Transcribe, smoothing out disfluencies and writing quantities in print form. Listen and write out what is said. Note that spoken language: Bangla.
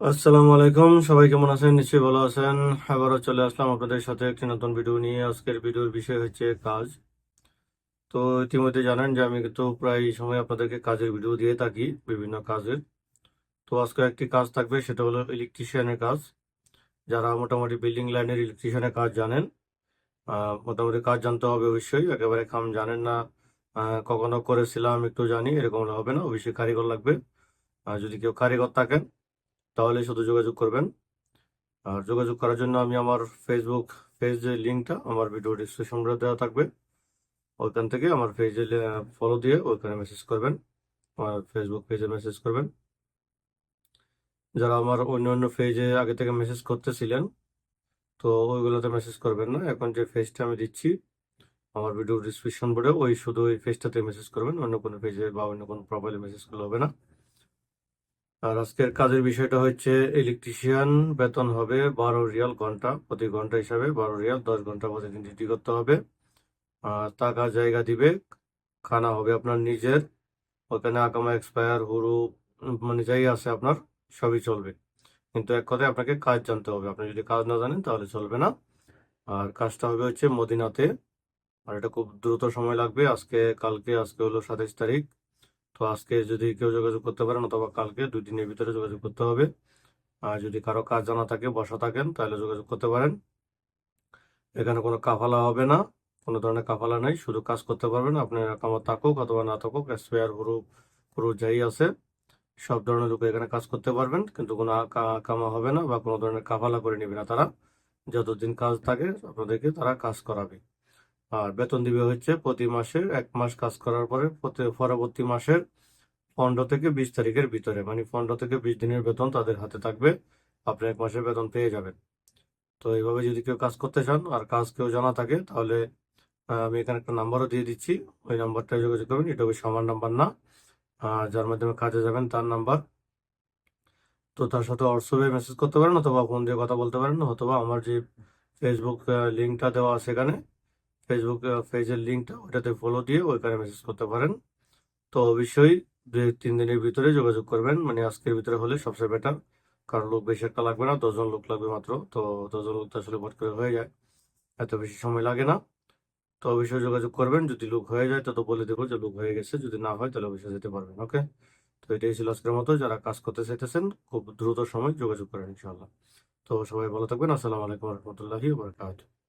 আসসালামু আলাইকুম, সবাই কেমন আছেন? নিশ্চয়ই ভালো আছেন। আবারও চলে আসলাম আপনাদের সাথে একটি নতুন ভিডিও নিয়ে। আজকের ভিডিওর বিষয় হচ্ছে কাজ। তো ইতিমধ্যে জানেন যে আমি কিন্তু প্রায় সময় আপনাদেরকে কাজের ভিডিও দিয়ে থাকি, বিভিন্ন কাজের। তো আজকে একটি কাজ থাকবে, সেটা হলো ইলেকট্রিশিয়ানের কাজ। যারা মোটামুটি বিল্ডিং লাইনের ইলেকট্রিশিয়ানের কাজ জানেন, মোটামুটি কাজ জানতে হবে অবশ্যই, একেবারে কাম জানেন না, কখনো করেছিলাম একটু জানি এরকম হলে হবে না, অবশ্যই কারিগর লাগবে। আর যদি কেউ কারিগর থাকেন তাহলে শুধু যোগাযোগ করবেন। আর যোগাযোগ করার জন্য আমি আমার ফেসবুক পেজের লিঙ্কটা আমার ভিডিও ডিসক্রিপশনে দেওয়া থাকবে। ওইখান থেকে আমার পেজে ফলো দিয়ে ওইখানে মেসেজ করবেন, আমার ফেসবুক পেজে মেসেজ করবেন। যারা আমার অন্য অন্য পেজে আগে থেকে মেসেজ করতেছিলেন, তো ওইগুলোতে মেসেজ করবেন না। এখন যে পেজটা আমি দিচ্ছি আমার ভিডিও ডিসক্রিপশন বোর্ডে, ওই শুধু ওই পেজটাতে মেসেজ করবেন, অন্য কোনো পেজে বা অন্য কোনো প্রোফাইলে মেসেজ করলে হবে না। আর আজকের কাজের বিষয়টা হচ্ছে ইলেকট্রিশিয়ান বেতন হবে 12 রিয়াল ঘন্টা, প্রতি ঘন্টা হিসাবে 12 রিয়াল, 10 ঘন্টা প্রতিদিন ডিউটি করতে হবে। আর টাকা জায়গা দিবে, খানা হবে আপনার নিজের। ওখানে আকামা এক্সপায়ার হুরু মানে যাই আছে আপনার সবই চলবে। কিন্তু এক কথায় আপনাকে কাজ জানতে হবে, আপনি যদি কাজ না জানেন তাহলে চলবে না। আর কাজটা হবে হচ্ছে মদিনাতে। আর এটা খুব দ্রুত সময় লাগবে, আজকে কালকে, আজকে হলো 27 তারিখ। তো আজকে যদি কেউ যোগাযোগ করতে পারেন অথবা কালকে, 2 দিনের ভিতরে যোগাযোগ করতে হবে। আর যদি কারো কাজ জানা থাকে, বসা থাকেন, তাহলে যোগাযোগ করতে পারেন। এখানে কোনো কাফালা হবে না, কোনো ধরনের কাফালা নাই, শুধু কাজ করতে পারবেন। আপনার কামা থাকুক অথবা না থাকুক, স্পেয়ার হুরু হুরু যাই আছে, সব ধরনের লোক এখানে কাজ করতে পারবেন। কিন্তু কোনো কামা হবে না বা কোনো ধরনের কাফালা করে নেবে না তারা। যতদিন কাজ থাকে আপনাদেরকে তারা কাজ করাবে। আর বেতন দিবে হচ্ছে প্রতি মাসের 1 মাস কাজ করার পরে পরবর্তী মাসের 15 থেকে 20 তারিখের ভিতরে, মানে 15 থেকে 20 দিনের বেতন তাদের হাতে থাকবে। আপনি 1 মাসের বেতন পেয়ে যাবেন। তো এইভাবে যদি কেউ কাজ করতে চান আর কাজ কেউ জানা থাকে, তাহলে আমি এখানে একটা নাম্বারও দিয়ে দিচ্ছি, ওই নাম্বারটায় যোগাযোগ করবেন। এটা অবশ্যই আমার নাম্বার না, যার মাধ্যমে কাজে যাবেন তার নাম্বার। তো তার সাথে হোয়াটসঅ্যাপে মেসেজ করতে পারেন অথবা ফোন দিয়ে কথা বলতে পারেন, অথবা আমার যে ফেসবুক লিঙ্কটা দেওয়া আছে এখানে, ফেসবুক পেজের লিঙ্কটা, ওটাতে ফলো দিয়ে ওইখানে মেসেজ করতে পারেন। তো অবশ্যই 2-3 দিনের ভিতরে যোগাযোগ করবেন, মানে আজকের ভিতরে হলে সবচেয়ে বেটার। কারণ লোক বেশি একটা লাগবে না, 10 জন লোক লাগবে মাত্র। তো 10 জন লোক তো আসলে ভট করে হয়ে যায়, এত বেশি সময় লাগে না। তো অবশ্যই যোগাযোগ করবেন, যদি লোক হয়ে যায় তো বলে দেবো যে লোক হয়ে গেছে, যদি না হয় তাহলে অবশ্যই যেতে পারবেন। ওকে, তো এটাই ছিল আজকের মতো। যারা কাজ করতে চাইতেছেন খুব দ্রুত সময় যোগাযোগ করেন ইনশাআল্লাহ। তো সবাই ভালো থাকবেন। আসসালামু আলাইকুম রহমতুল্লাহি ওয়া বারাকাতুহু।